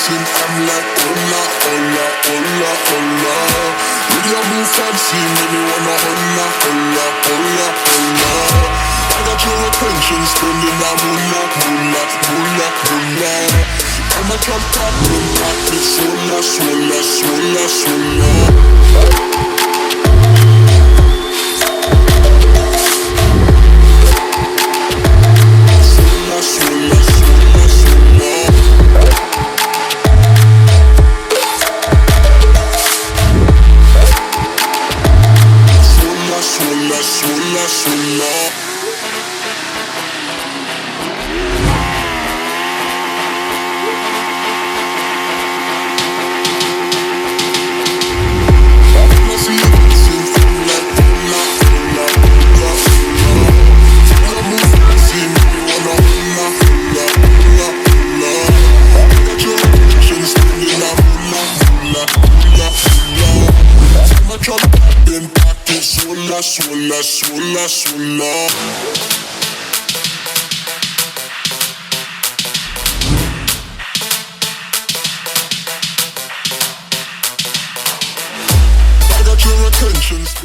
dancing, I'm like hola, hola, hola, hola. With your move fancy, make me wanna hola, hola, hola, hola. I got your attention, spending that moolah, moolah, moolah, moolah. I'm a top top, like this, swola, swola, swola, swola. Swola, swola. Swola, swola, swola. I got your attention.